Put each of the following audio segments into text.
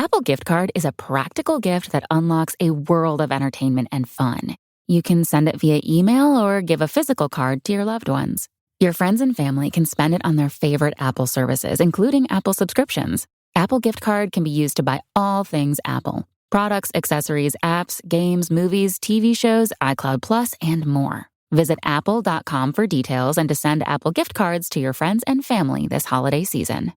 Apple Gift Card is a practical gift that unlocks a world of entertainment and fun. You can send it via email or give a physical card to your loved ones. Your friends and family can spend it on their favorite Apple services, including Apple subscriptions. Apple Gift Card can be used to buy all things Apple: products, accessories, apps, games, movies, TV shows, iCloud Plus, and more. Visit apple.com for details and to send Apple Gift Cards to your friends and family this holiday season.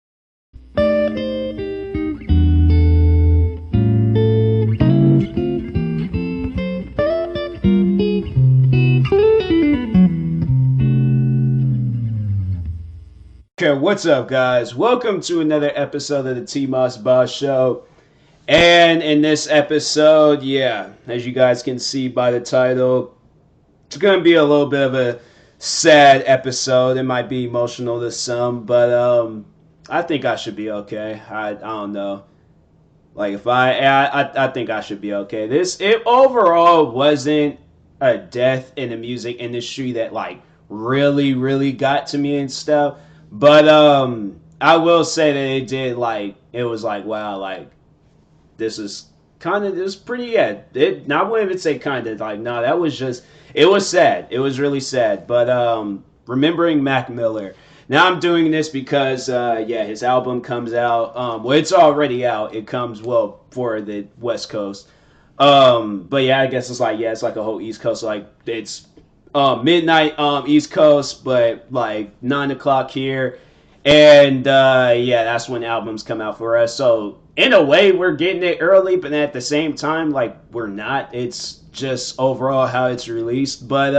Okay, what's up, guys? Welcome to another episode of the TMossBoss Show. And in this episode, as you guys can see by the title, it's going to be a little bit of a sad episode. It might be emotional to some, but I think I should be okay. I don't know. Like, if I think I should be okay. It overall wasn't a death in the music industry that, like, really got to me and stuff. But I will say that it was like, wow, like, this is pretty, I wouldn't even say kind of, like, no, that was just, it was sad. It was really sad. But remembering Mac Miller. Now I'm doing this because, his album comes out. Well, it's already out. It comes, for the West Coast. But yeah, I guess it's like a whole East Coast, like, it's midnight East Coast, but like 9 o'clock here. And that's when albums come out for us. So in a way we're getting it early, but at the same time, like, we're not. It's just overall how it's released. But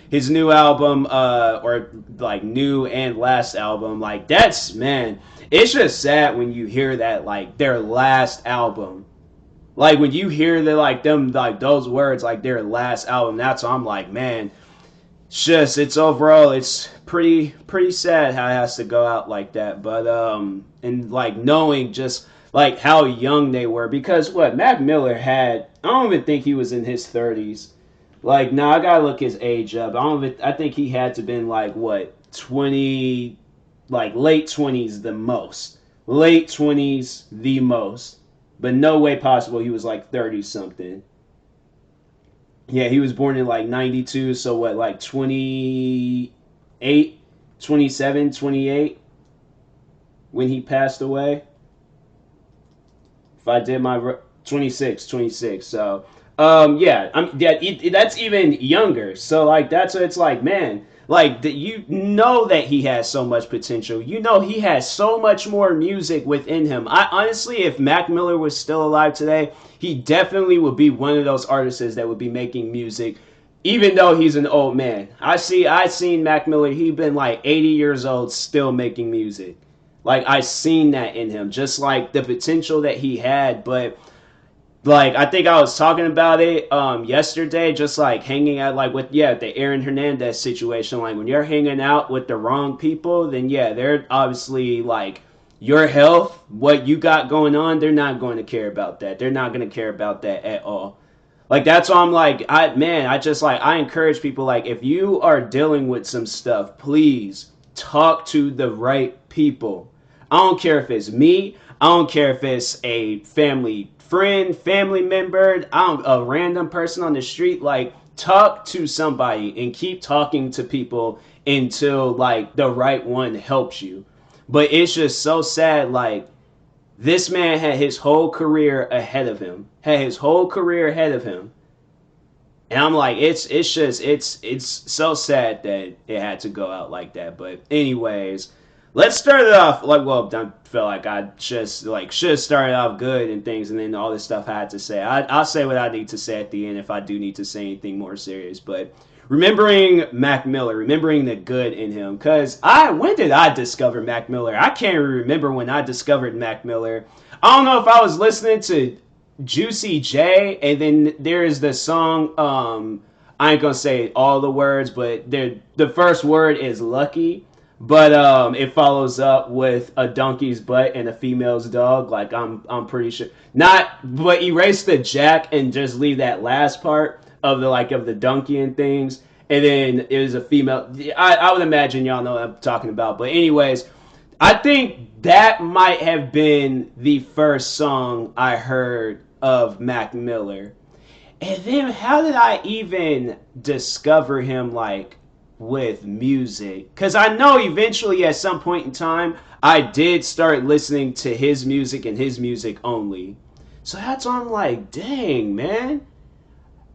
his new album, or like new and last album, like, it's just sad when you hear that, like, their last album. Like, when you hear that, like, them, like, those words, like, their last album, that's when I'm like, man, it's pretty sad how it has to go out like that. But, and, like, knowing just, like, how young they were, because Mac Miller I don't even think he was in his 30s. Like, no, I gotta look his age up. I think he had to been, like, 20, like, late 20s the most. Late 20s the most. But no way possible he was like 30-something. Yeah, he was born in like 92, so like 28, 27, 28 when he passed away. If I did my 26, so that's even younger. So like that's what it's like, man. Like, you know that he has so much potential. You know he has so much more music within him. I honestly, if Mac Miller was still alive today, he definitely would be one of those artists that would be making music, even though he's an old man. I seen Mac Miller. He been like 80 years old, still making music. Like, I seen that in him, just like the potential that he had. But like, I think I was talking about it yesterday, just like hanging out like with the Aaron Hernandez situation. Like, when you're hanging out with the wrong people, then they're obviously like your health, what you got going on, they're not going to care about that. They're not going to care about that at all. Like, that's why I'm like, I encourage people, like, if you are dealing with some stuff, please talk to the right people. I don't care if it's me. I don't care if it's a family member, a random person on the street. Like, talk to somebody and keep talking to people until, like, the right one helps you. But it's just so sad. Like, this man had his whole career ahead of him. And I'm like, it's so sad that it had to go out like that. But anyways, let's start it off I felt like I just should have started off good and things, and then all this stuff I had to say. I'll say what I need to say at the end if I do need to say anything more serious. But remembering Mac Miller, remembering the good in him, because when did I discover Mac Miller? I can't remember when I discovered Mac Miller. I don't know if I was listening to Juicy J, and then there is the song, I ain't gonna say all the words, but the first word is Lucky. But it follows up with a donkey's butt and a female's dog. Like, I'm pretty sure but erase the jack and just leave that last part of the donkey and things. And then it was a female. I would imagine y'all know what I'm talking about. But anyways, I think that might have been the first song I heard of Mac Miller. And then how did I even discover him like with music? Cuz I know eventually at some point in time I did start listening to his music and his music only. So that's why I'm like, dang, man.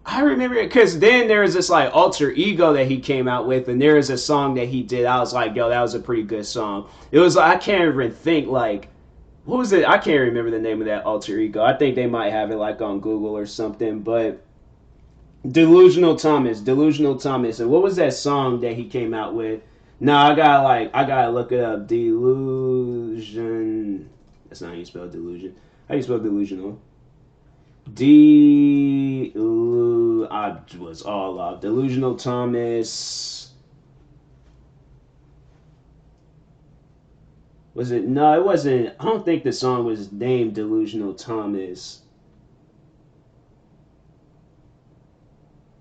I remember it because then there was this like alter ego that he came out with, and there was a song that he did. I was like, yo, that was a pretty good song. It was like I can't even think like what was it? I can't remember the name of that alter ego. I think they might have it like on Google or something. But Delusional Thomas, and what was that song that he came out with? No, I gotta look it up. Delusion. That's not how you spell delusion. How do you spell delusional? I was all off. Delusional Thomas. Was it? No, it wasn't. I don't think the song was named Delusional Thomas.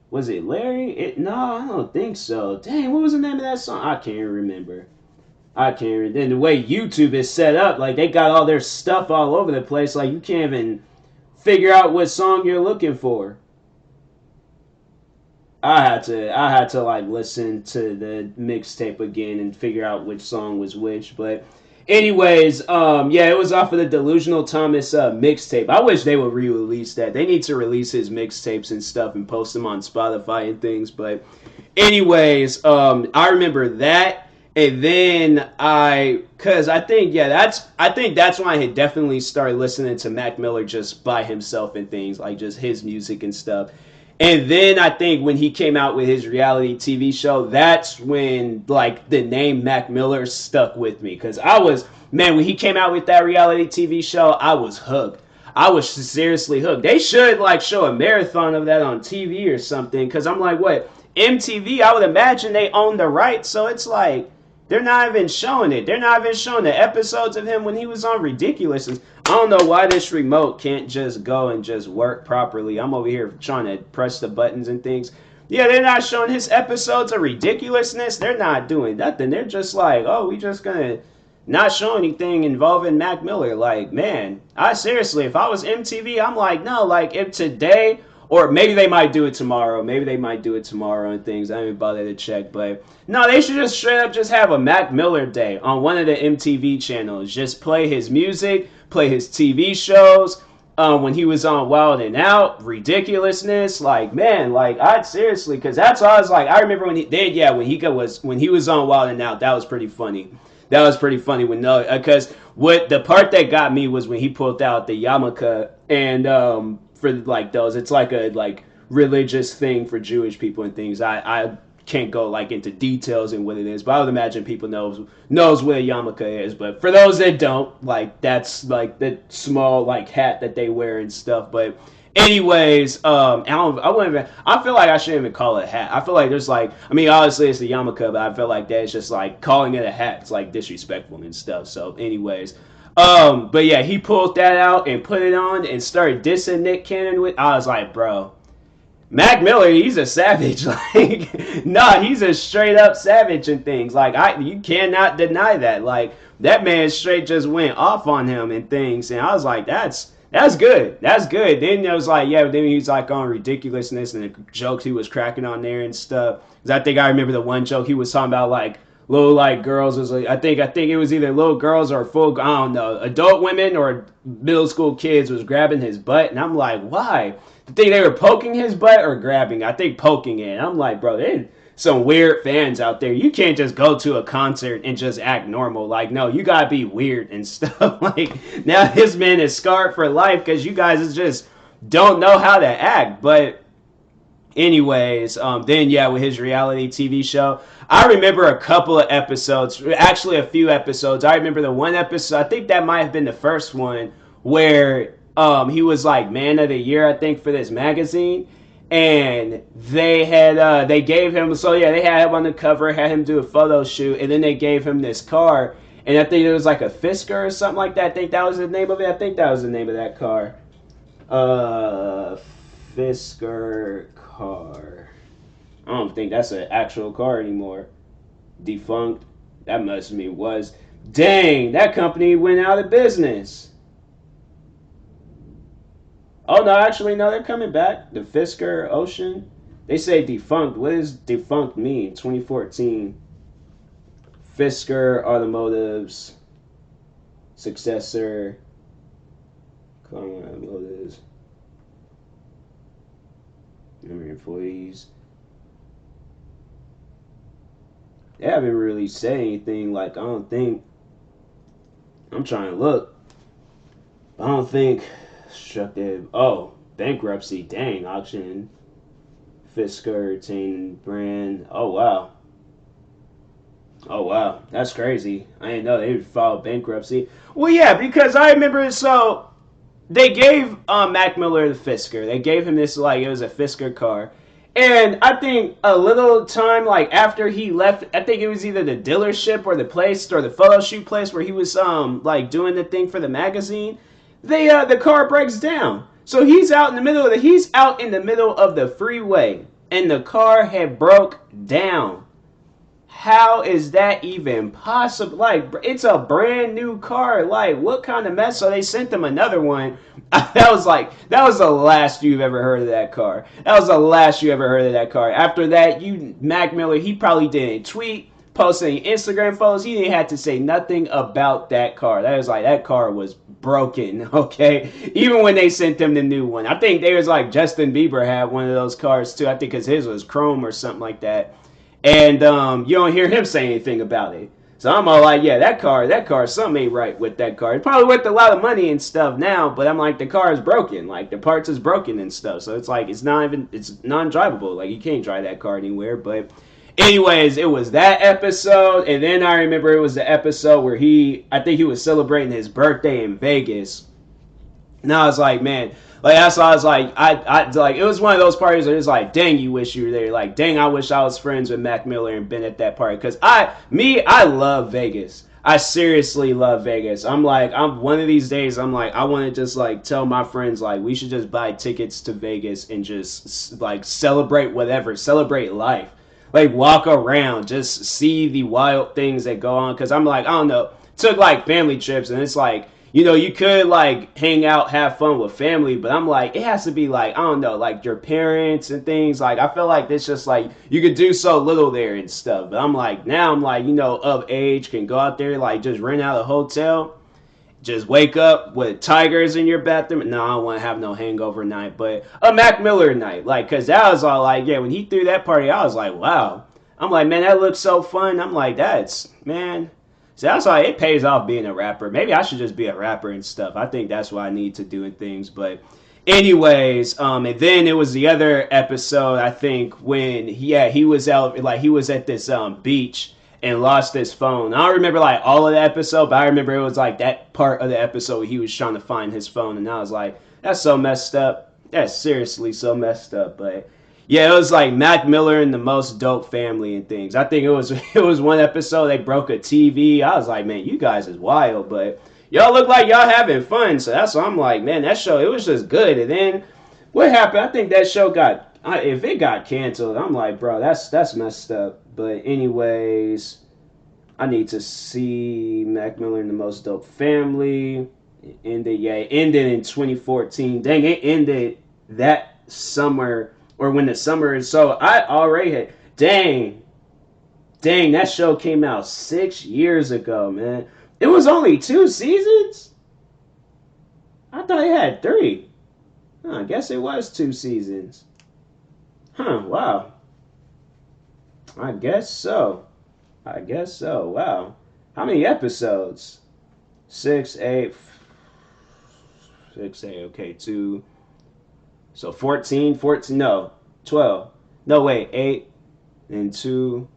Was it Larry? No, I don't think so. Dang, what was the name of that song? I can't remember. I can't. Then the way YouTube is set up, like they got all their stuff all over the place. Like you can't even figure out what song you're looking for. I had to like listen to the mixtape again and figure out which song was which. But anyways, yeah, it was off of the Delusional Thomas mixtape. I wish they would re-release that. They need to release his mixtapes and stuff and post them on Spotify and things. But anyways, I remember that. And then cause I think, yeah, I think that's when I had definitely started listening to Mac Miller just by himself and things, like just his music and stuff. And then I think when he came out with his reality TV show, that's when like the name Mac Miller stuck with me. Cause I was, man, when he came out with that reality TV show, I was hooked. I was seriously hooked. They should like show a marathon of that on TV or something. Cause I'm like, what? MTV, I would imagine they own the rights. So it's like, they're not even showing it. They're not even showing the episodes of him when he was on Ridiculousness. I don't know why this remote can't just go and just work properly. I'm over here trying to press the buttons and things. Yeah, they're not showing his episodes of Ridiculousness. They're not doing nothing. They're just like, oh, we just gonna not show anything involving Mac Miller. Like, man, I seriously, if I was MTV, I'm like, no, like if today, or maybe they might do it tomorrow. Maybe they might do it tomorrow and things. I haven't bothered to check, but no, they should just straight up just have a Mac Miller Day on one of the MTV channels. Just play his music, play his TV shows. When he was on Wild and Out, Ridiculousness, like man, like I seriously, because that's all I was like. I remember when he did, yeah, when he was on Wild and Out, that was pretty funny. That was pretty funny when no, because what the part that got me was when he pulled out the yarmulke and for like those, it's like a like religious thing for Jewish people and things. I can't go like into details and what it is, but I would imagine people knows what a yarmulke is. But for those that don't, like that's like the small like hat that they wear and stuff. But anyways, I wouldn't even. I feel like I shouldn't even call it a hat. I feel like there's like, I mean, obviously it's the yarmulke, but I feel like that's just like calling it a hat. It's like disrespectful and stuff. So, anyways, but yeah, he pulled that out and put it on and started dissing Nick Cannon with. I was like, bro, Mac Miller, he's a savage. Like, nah, he's a straight up savage and things. Like, you cannot deny that. Like, that man straight just went off on him and things. And I was like, that's good. That's good. Then it was like, yeah, then he's like on Ridiculousness and the jokes he was cracking on there and stuff. Because I think I remember the one joke he was talking about like little like girls was like I think it was either little girls or full I don't know adult women or middle school kids was grabbing his butt and I'm like why I think they were poking his butt or grabbing. I think poking it. I'm like, bro, there's some weird fans out there. You can't just go to a concert and just act normal. Like, no, you gotta be weird and stuff. Like, now this man is scarred for life because you guys just don't know how to act. But anyways, then yeah, with his reality TV show, I remember a couple of episodes, actually a few episodes. I remember the one episode, I think that might have been the first one where he was like man of the year, I think, for this magazine. And they gave him, so yeah, they had him on the cover, had him do a photo shoot, and then they gave him this car, and I think it was like a Fisker or something like that. I think that was the name of it. I think that was the name of that car. Uh, Fisker car. I don't think that's an actual car anymore. Defunct. That must mean was. Dang, that company went out of business. Oh no, actually no, they're coming back. The Fisker Ocean. They say defunct. What does defunct mean? 2014. Fisker Automotive's successor. Automotives. Number of employees. They haven't really said anything. Like I don't think. I'm trying to look. I don't think destructive. Oh, bankruptcy. Dang, auction. Fisker, Tain brand. Oh wow. Oh wow, that's crazy. I didn't know they would file bankruptcy. Well, yeah, because I remember. So they gave Mac Miller the Fisker. They gave him this like it was a Fisker car, and I think a little time like after he left, I think it was either the dealership or the place or the photo shoot place where he was like doing the thing for the magazine. They the car breaks down. So he's out in the middle of the freeway, and the car had broke down. How is that even possible? Like, it's a brand new car. Like, what kind of mess? So they sent them another one. That was the last you've ever heard of that car. That was the last you ever heard of that car. After that, Mac Miller, he probably didn't tweet, post any Instagram photos. He didn't have to say nothing about that car. That was like, that car was broken, okay? Even when they sent them the new one. I think they was like, Justin Bieber had one of those cars too. I think because his was chrome or something like that. And you don't hear him say anything about it. So I'm all like, yeah, that car, something ain't right with that car. It's probably worth a lot of money and stuff now, but I'm like, the car is broken. Like, the parts is broken and stuff. So it's like, it's non-drivable. Like, you can't drive that car anywhere. But anyways, it was that episode. And then I remember it was the episode where I think he was celebrating his birthday in Vegas. And I was like, man, like that's why I was like, I like it was one of those parties where it's like, dang, you wish you were there. Like, dang, I wish I was friends with Mac Miller and been at that party. Cause I love Vegas. I seriously love Vegas. I'm one of these days. I'm like, I want to just like tell my friends like we should just buy tickets to Vegas and just like celebrate whatever, celebrate life, like walk around, just see the wild things that go on. Cause I'm like, I don't know, took like family trips and it's like you could like hang out, have fun with family, but I'm like, it has to be like, I don't know, like your parents and things. Like, I feel like it's just like you could do so little there and stuff. But I'm like, now I'm like, of age, can go out there, like just rent out a hotel, just wake up with tigers in your bathroom. No, I don't want to have no hangover night, but a Mac Miller night. Like, cause that was all like, yeah, when he threw that party, I was like, wow. I'm like, man, that looks so fun. I'm like, man. So that's why it pays off being a rapper. Maybe I should just be a rapper and stuff. I think that's what I need to do and things. But anyways, and then it was the other episode, I think, when he was out, like he was at this beach and lost his phone. I don't remember like all of the episode, but I remember it was like that part of the episode where he was trying to find his phone, and I was like, that's so messed up. That's seriously so messed up. But yeah, it was like Mac Miller and the Most Dope Family and things. I think it was it was one episode they broke a TV. I was like, man, you guys is wild, but y'all look like y'all having fun. So that's why I'm like, man, that show, it was just good. And then what happened? I think that show if it got canceled, I'm like, bro, that's messed up. But anyways, I need to see Mac Miller and the Most Dope Family. It ended in 2014. Dang, it ended that summer or when the summer is. So I already had, dang, that show came out 6 years ago, man. It was only 2 seasons? I thought it had three. I guess it was 2 seasons. Huh, wow. I guess so. Wow. How many episodes? Six, eight, okay, two. So 14, no, 12. No, wait, 8 and 2.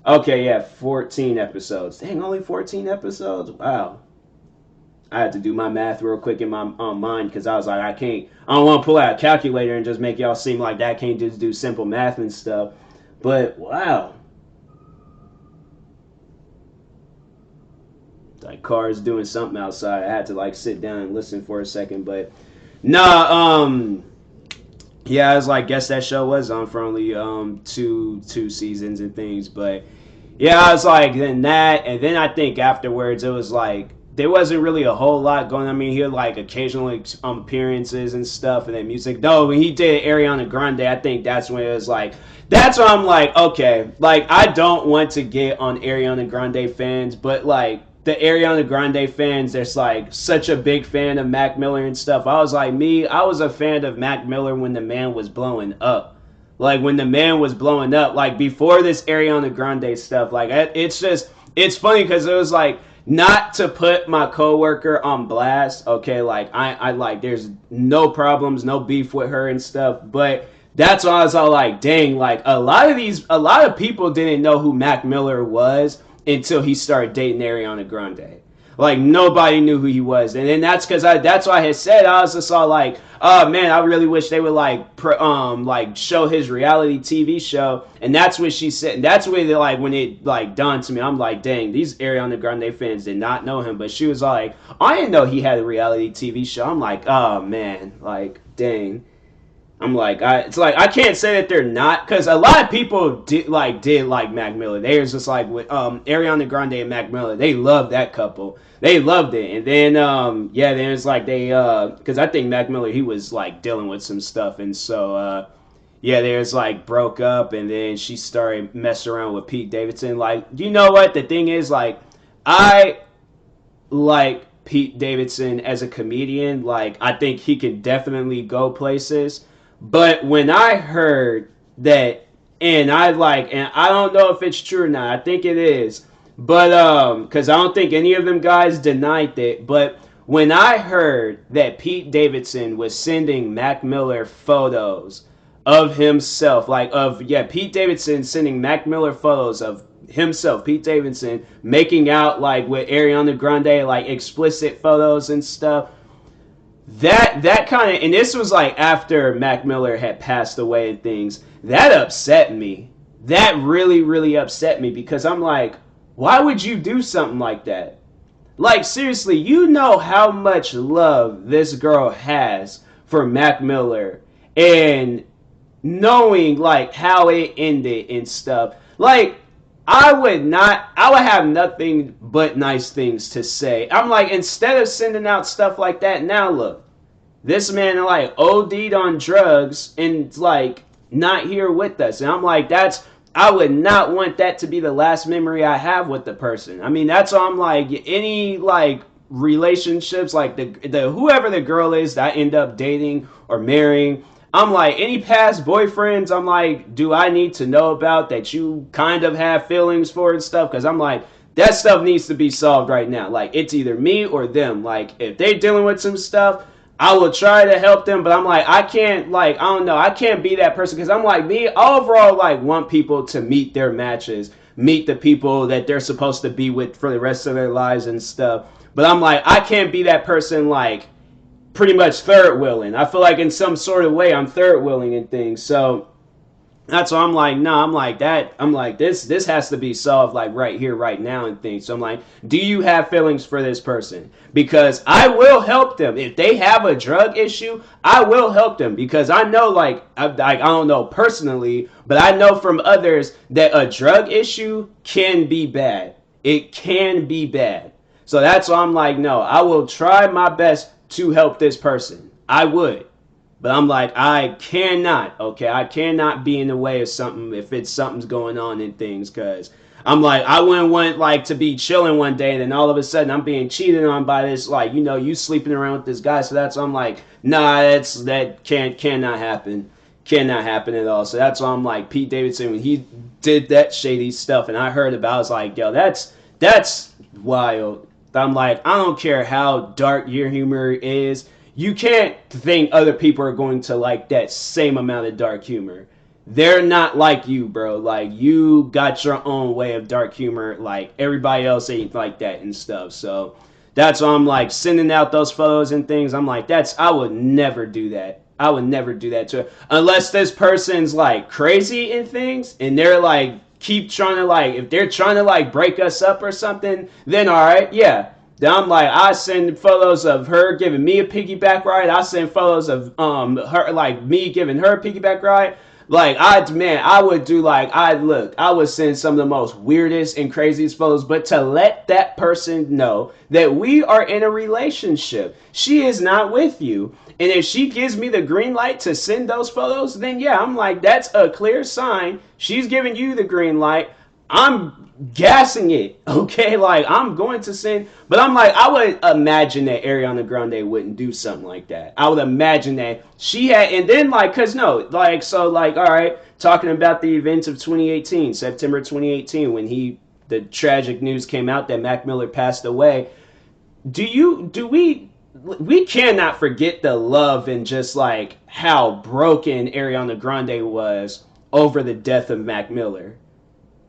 Okay, yeah, 14 episodes. Dang, only 14 episodes? Wow. I had to do my math real quick in my mind because I was like, I don't want to pull out a calculator and just make y'all seem like that. I can't just do simple math and stuff. But wow. Like cars doing something outside. I had to like sit down and listen for a second. But nah, yeah, I was like, guess that show was on for only two seasons and things. But Yeah, I was like, then that, and then I think afterwards it was like there wasn't really a whole lot going on. I mean, he had like occasional appearances and stuff, and then music. Though when he did Ariana Grande, I think that's when it was like, that's when I'm like, okay, like I don't want to get on Ariana Grande fans, but like the Ariana Grande fans, there's like such a big fan of Mac Miller and stuff. I was like, me, I was a fan of Mac Miller when the man was blowing up. Like when the man was blowing up, like before this Ariana Grande stuff, like it's just, it's funny because it was like, not to put my coworker on blast, okay, like I like there's no problems, no beef with her and stuff, but that's why I was all like, dang, like a lot of people didn't know who Mac Miller was until he started dating Ariana Grande. Like nobody knew who he was, and then that's why I had said I was just all like, oh man, I really wish they would like show his reality TV show, and that's what she said. And that's where like when it like dawned to me, I'm like, dang, these Ariana Grande fans did not know him, but she was all like, I didn't know he had a reality TV show. I'm like, oh man, like dang. I'm like, it's like I can't say that they're not, because a lot of people did like Mac Miller. They was just like with Ariana Grande and Mac Miller. They loved that couple. They loved it, and then yeah, then it's like they because I think Mac Miller, he was like dealing with some stuff, and so yeah, there's like broke up, and then she started messing around with Pete Davidson. Like, you know what the thing is, like I like Pete Davidson as a comedian. Like I think he can definitely go places. But when I heard that, and I don't know if it's true or not. I think it is, but because I don't think any of them guys denied it. But when I heard that Pete Davidson was sending Mac Miller photos of himself, like of yeah, Pete Davidson sending Mac Miller photos of himself, Pete Davidson making out like with Ariana Grande, like explicit photos and stuff, that kind of, and this was like after Mac Miller had passed away and things, that upset me. That really upset me, because I'm like, why would you do something like that? Like seriously, you know how much love this girl has for Mac Miller, and knowing like how it ended and stuff, like I would have nothing but nice things to say. I'm like, instead of sending out stuff like that, now look, this man like OD'd on drugs and like not here with us. And I'm like, I would not want that to be the last memory I have with the person. I mean, that's why I'm like, any like relationships, like the whoever the girl is that I end up dating or marrying, I'm like, any past boyfriends, I'm like, do I need to know about that you kind of have feelings for and stuff? Because I'm like, that stuff needs to be solved right now. Like, it's either me or them. Like, if they're dealing with some stuff, I will try to help them, but I'm like, I can't, like, I don't know, I can't be that person, because I'm like, me, overall, like, want people to meet their matches, meet the people that they're supposed to be with for the rest of their lives and stuff. But I'm like, I can't be that person, like, pretty much third wheeling. I feel like in some sort of way I'm third wheeling and things. So that's why I'm like, no, I'm like that. I'm like, this has to be solved like right here, right now and things. So I'm like, do you have feelings for this person? Because I will help them. If they have a drug issue, I will help them, because I know like I don't know personally, but I know from others that a drug issue can be bad. It can be bad. So that's why I'm like, no, I will try my best to help this person. I would. But I'm like, I cannot, okay? I cannot be in the way of something if it's something's going on in things, because I'm like, I wouldn't want like to be chilling one day and then all of a sudden I'm being cheated on by this, like, you know, you sleeping around with this guy. So that's, I'm like, nah, that cannot happen. Cannot happen at all. So that's why I'm like, Pete Davidson, when he did that shady stuff and I heard about it, I was like, yo, that's wild. I'm like, I don't care how dark your humor is. You can't think other people are going to like that same amount of dark humor. They're not like you, bro. Like, you got your own way of dark humor. Like, everybody else ain't like that and stuff. So that's why I'm like sending out those photos and things. I'm like, I would never do that. I would never do that to her. Unless this person's like crazy and things and they're like, keep trying to like, if they're trying to like break us up or something, then all right, yeah. Then I'm like, I send photos of her giving me a piggyback ride. I send photos of her, like me giving her a piggyback ride. Like I would do like I would send some of the most weirdest and craziest photos, but to let that person know that we are in a relationship, she is not with you. And if she gives me the green light to send those photos, then yeah, I'm like, that's a clear sign. She's giving you the green light. I'm gassing it, okay? Like I'm going to send, but I'm like, I would imagine that Ariana Grande wouldn't do something like that. I would imagine that she had, and then like, cause no, like so, like all right, talking about the events of 2018, September 2018, when the tragic news came out that Mac Miller passed away. Do we cannot forget the love and just like how broken Ariana Grande was over the death of Mac Miller.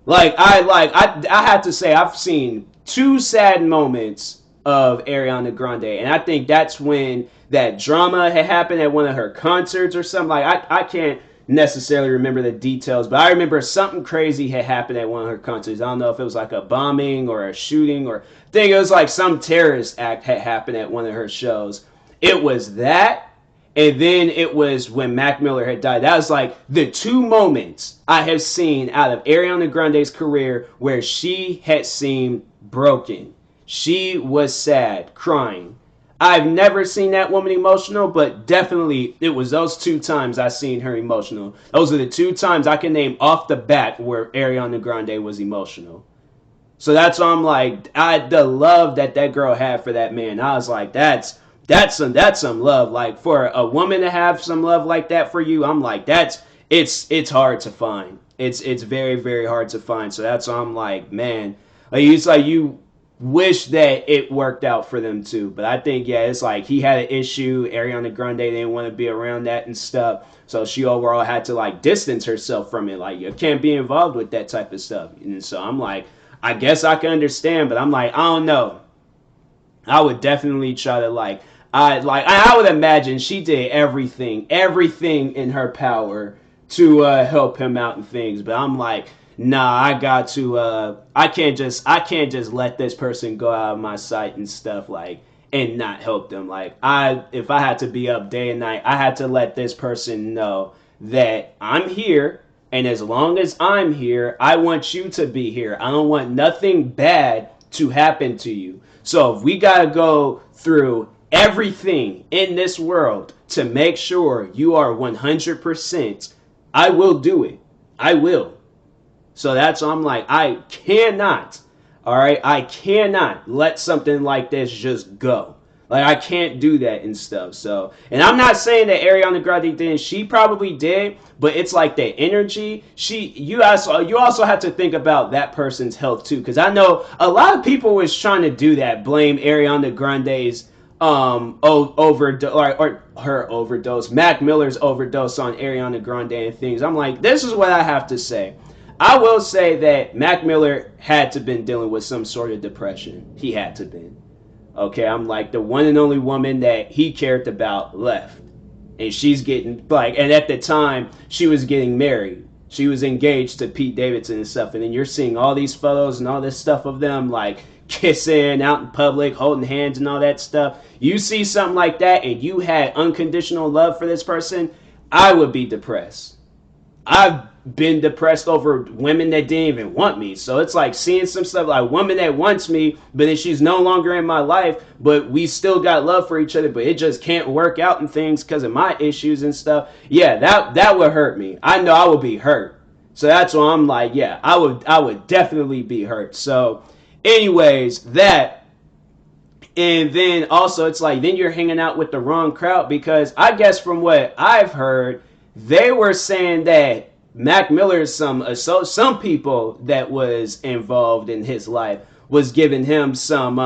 I have to say I've seen two sad moments of Ariana Grande, and I think that's when that drama had happened at one of her concerts or something. Like I can't necessarily remember the details, but I remember something crazy had happened at one of her concerts. I don't know if it was like a bombing or a shooting, or I think it was like some terrorist act had happened at one of her shows. It was that, and then it was when Mac Miller had died. That was like the two moments I have seen out of Ariana Grande's career where she had seemed broken. She was sad, crying. I've never seen that woman emotional, but definitely it was those two times I seen her emotional. Those are the two times I can name off the bat where Ariana Grande was emotional. So that's why I'm like, the love that that girl had for that man. I was like, that's some love. Like for a woman to have some love like that for you, I'm like, it's hard to find. It's very very hard to find. So that's why I'm like, man, like it's like you wish that it worked out for them too. But I think yeah, it's like he had an issue. Ariana Grande didn't want to be around that and stuff. So she overall had to like distance herself from it. Like you can't be involved with that type of stuff. And so I'm like, I guess I can understand, but I'm like, I don't know. I would definitely try to I would imagine she did everything in her power to help him out and things. But I'm like, nah, I got to. I can't just let this person go out of my sight and stuff like and not help them. Like if I had to be up day and night, I had to let this person know that I'm here. And as long as I'm here, I want you to be here. I don't want nothing bad to happen to you. So if we got to go through everything in this world to make sure you are 100%, I will do it. I will. So that's I'm like, I cannot, all right, I cannot let something like this just go. Like I can't do that and stuff. So, and I'm not saying that Ariana Grande didn't. She probably did, but it's like the energy. You also have to think about that person's health too, because I know a lot of people was trying to do that, blame Ariana Grande's overdose or her overdose, Mac Miller's overdose on Ariana Grande and things. I'm like, this is what I have to say. I will say that Mac Miller had to been dealing with some sort of depression. He had to been. Okay, I'm like the one and only woman that he cared about left. And she's getting like, and at the time she was getting married. She was engaged to Pete Davidson and stuff. And then you're seeing all these photos and all this stuff of them like kissing out in public, holding hands and all that stuff. You see something like that and you had unconditional love for this person, I would be depressed. I've been depressed over women that didn't even want me. So it's like seeing some stuff like a woman that wants me, but then she's no longer in my life, but we still got love for each other, but it just can't work out and things because of my issues and stuff. Yeah, that would hurt me. I know I would be hurt. So that's why I'm like, yeah, I would definitely be hurt. So anyways, that, and then also it's like then you're hanging out with the wrong crowd, because I guess from what I've heard, they were saying that Mac Miller, some people that was involved in his life was giving him some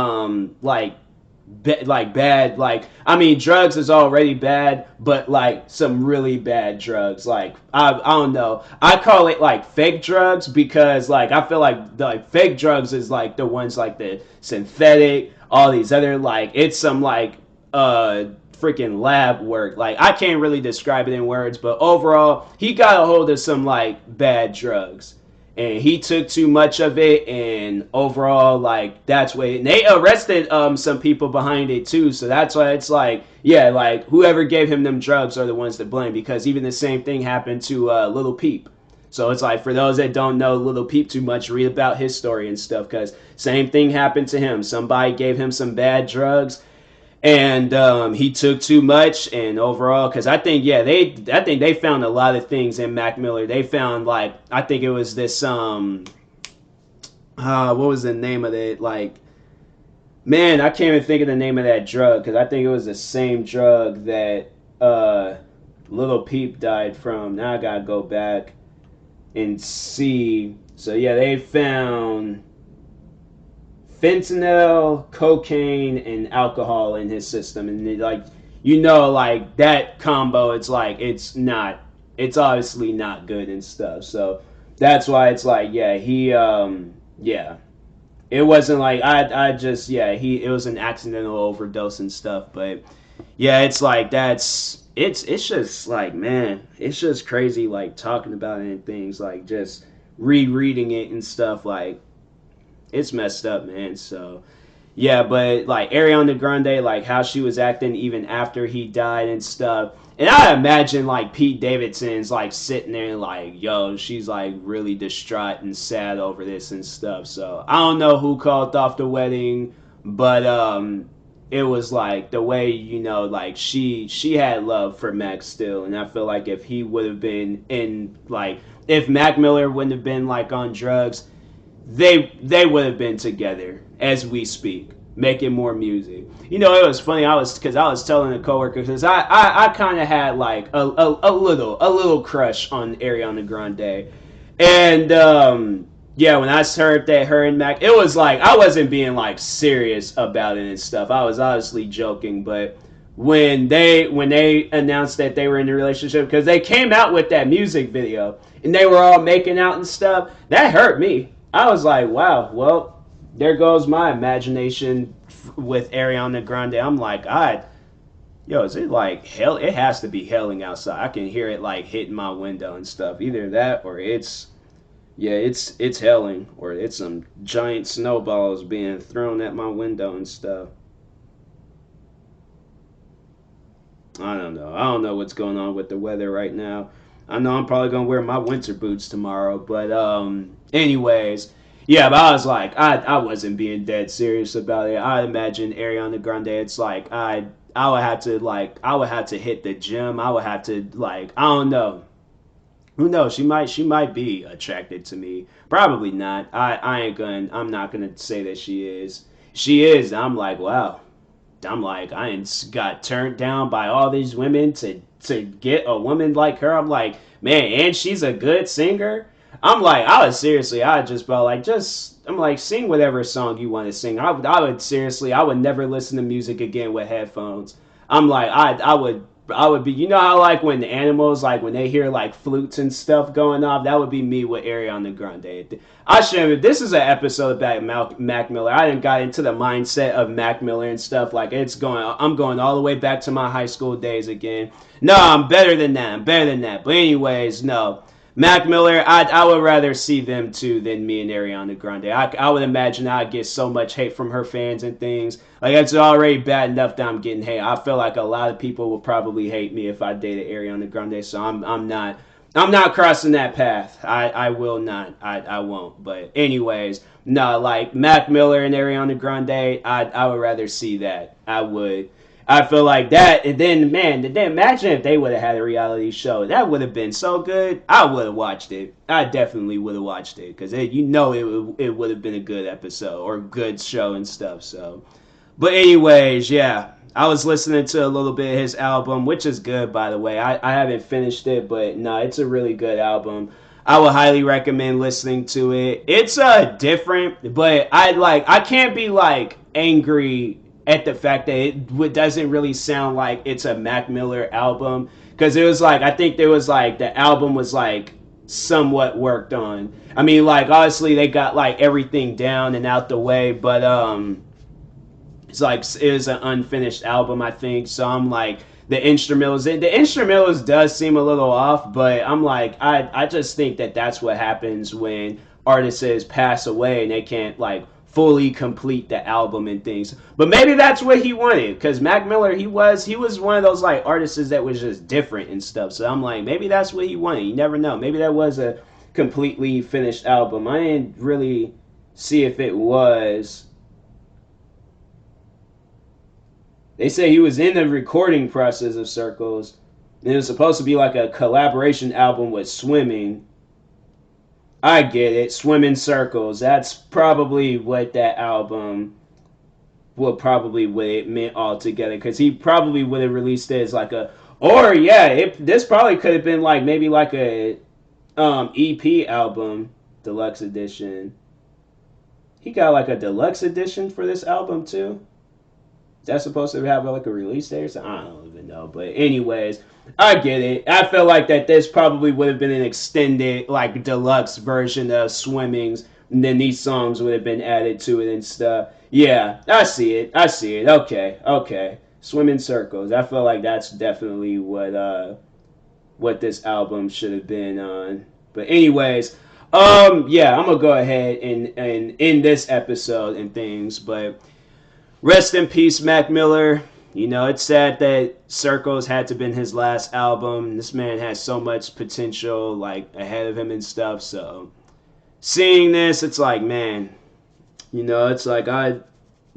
bad, like I mean drugs is already bad, but like some really bad drugs. Like I don't know, I call it like fake drugs, because like I feel like fake drugs is like the ones like the synthetic, all these other like it's some like freaking lab work. Like I can't really describe it in words, but overall he got a hold of some like bad drugs. and he took too much of it, and overall, like, that's what, and they arrested some people behind it too, so that's why it's like, yeah, like, whoever gave him them drugs are the ones to blame, because even the same thing happened to Little Peep. So it's like, for those that don't know Little Peep too much, read about his story and stuff, because same thing happened to him. Somebody gave him some bad drugs, and he took too much, and overall, because I think, yeah, I think they found a lot of things in Mac Miller. They found, like, I think it was this what was the name of it, like, man, I can't even think of the name of that drug, because I think it was the same drug that Little Peep died from. Now I gotta go back and see. So yeah, they found fentanyl, cocaine, and alcohol in his system, and it, like, like, that combo, it's like, it's obviously not good and stuff. So that's why it's like, yeah, yeah, it wasn't like, I just, yeah, it was an accidental overdose and stuff. But yeah, it's like, it's just like, man, it's just crazy, like, talking about it and things, like, just rereading it and stuff, like, it's messed up, man. So yeah, but like Ariana Grande, like, how she was acting even after he died and stuff. And I imagine, like, Pete Davidson's like sitting there like, yo, she's like really distraught and sad over this and stuff. So I don't know who called off the wedding, but it was like, the way, like, she had love for Mac still, and I feel like if he would have been in, like, if Mac Miller wouldn't have been like on drugs, they would have been together as we speak, making more music. It was funny. I was telling a coworker, because I kind of had like a little crush on Ariana Grande, and yeah, when I heard that her and Mac, it was like, I wasn't being like serious about it and stuff. I was obviously joking, but when they announced that they were in a relationship, because they came out with that music video and they were all making out and stuff, that hurt me. I was like, wow, well, there goes my imagination with Ariana Grande. I'm like, yo, is it like hell? It has to be hailing outside. I can hear it like hitting my window and stuff. Either that, or it's hailing, or it's some giant snowballs being thrown at my window and stuff. I don't know what's going on with the weather right now. I know I'm probably gonna wear my winter boots tomorrow, but anyways, yeah. But I was like, I wasn't being dead serious about it. I imagine Ariana Grande. It's like, I would have to hit the gym. I would have to, like, I don't know. Who knows? She might be attracted to me. Probably not. I'm not gonna say that she is. She is. I'm like, wow. I'm like, I ain't got turned down by all these women to get a woman like her. I'm like, man, and she's a good singer. I'm like, I just about like, I'm like, sing whatever song you want to sing. I would seriously, I would never listen to music again with headphones. I'm like, I would be, how, like, when the animals, like, when they hear like flutes and stuff going off, that would be me with Ariana Grande. I should. This is an episode about Mac Miller. I didn't got into the mindset of Mac Miller and stuff. Like, I'm going all the way back to my high school days again. No, I'm better than that. But anyways, no. Mac Miller, I would rather see them two than me and Ariana Grande. I would imagine I'd get so much hate from her fans and things. Like, it's already bad enough that I'm getting hate. I feel like a lot of people will probably hate me if I dated Ariana Grande, so I'm not crossing that path. I will not. I won't. But anyways, no, like, Mac Miller and Ariana Grande, I would rather see that. I would. I feel like that, and then, man, imagine if they would have had a reality show. That would have been so good. I would have watched it. I definitely would have watched it, because it would have been a good episode or good show and stuff. So, but anyways, yeah, I was listening to a little bit of his album, which is good, by the way. I haven't finished it, but no, it's a really good album. I would highly recommend listening to it. It's different, but I can't be like angry at the fact that it doesn't really sound like it's a Mac Miller album, because it was like, I think there was like, the album was like somewhat worked on. I mean, like, obviously they got like everything down and out the way, but it's like, it was an unfinished album, I think. So I'm like, the instrumentals does seem a little off, but I'm like, I just think that that's what happens when artists pass away and they can't like fully complete the album and things. But maybe that's what he wanted, because Mac Miller, he was one of those like artists that was just different and stuff. So I'm like, maybe that's what he wanted. You never know. Maybe that was a completely finished album. I didn't really see if it was. They say he was in the recording process of Circles. And it was supposed to be like a collaboration album with Swimming. I get it. Swimming Circles. That's probably what that album probably what it meant altogether. Because he probably would have released it as like a. Or, yeah, this probably could have been like maybe like a EP album, deluxe edition. He got like a deluxe edition for this album too. Is that supposed to have like a release date or something? I don't even know. But anyways, I get it. I feel like that this probably would have been an extended, like deluxe version of Swimmings, and then these songs would have been added to it and stuff. Yeah, I see it. I see it. Okay, okay. Swimming Circles. I feel like that's definitely what this album should have been on. But anyways, yeah, I'm gonna go ahead and end this episode and things, but rest in peace, Mac Miller. You know, it's sad that Circles had to been his last album. This man has so much potential, like, ahead of him and stuff. So, seeing this, it's like, man, you know, it's like, I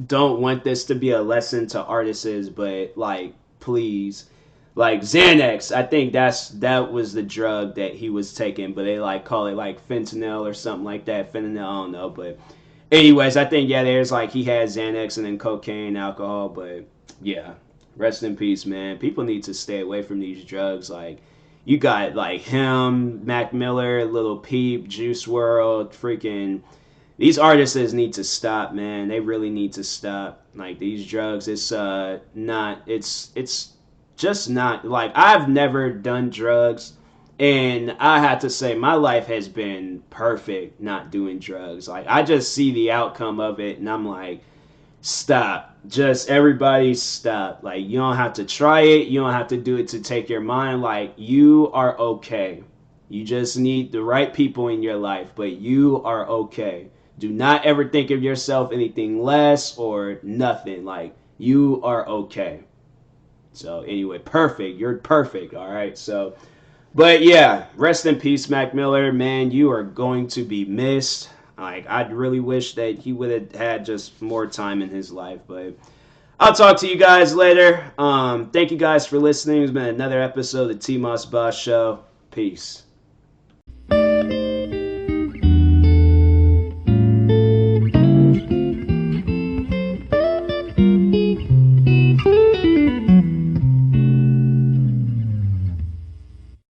don't want this to be a lesson to artists, but, like, please. Like, Xanax, I think that was the drug that he was taking, but they, like, call it, like, fentanyl or something like that. Fentanyl, I don't know, but anyways, I think, yeah, there's like he had Xanax and then cocaine, alcohol, but yeah, rest in peace, man. People need to stay away from these drugs. Like, you got like him, Mac Miller, Little Peep, Juice World, freaking. These artists need to stop, man. They really need to stop. Like, these drugs, it's not. It's just not like I've never done drugs. And I have to say, my life has been perfect not doing drugs. Like, I just see the outcome of it, and I'm like, stop. Just everybody stop. Like, you don't have to try it. You don't have to do it to take your mind. Like, you are okay. You just need the right people in your life, but you are okay. Do not ever think of yourself anything less or nothing. Like, you are okay. So, anyway, perfect. You're perfect, all right? So, but yeah, rest in peace, Mac Miller. Man, you are going to be missed. Like, I'd really wish that he would have had just more time in his life. But I'll talk to you guys later. Thank you guys for listening. It's been another episode of the TMossBoss Show. Peace.